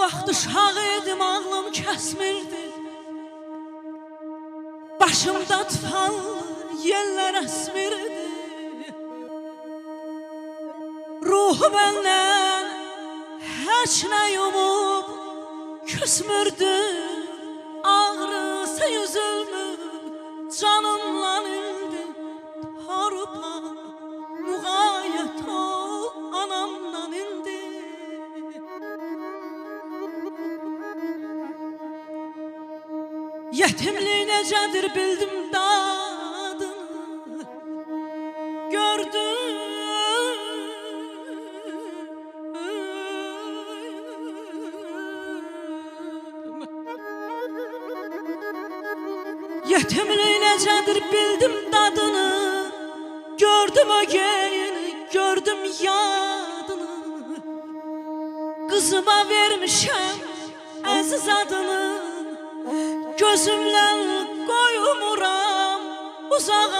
vaxt uşaq idim, ağlım kəsmirdi. Başımda tufanlı yellər əsmirdi. Ruhu məndən heç nə yumub küsmürdü. Ağrısı yüzülmür canımla indi. Harupa müğayət ol anamdan indi. Yetimlik necədir bildim dadını. Gördüm yetimlik necədir bildim dadını. Gördüm ögeyini, gördüm yadını. Kızıma vermişəm əziz adını. Gözümlə qoyumuram uzağa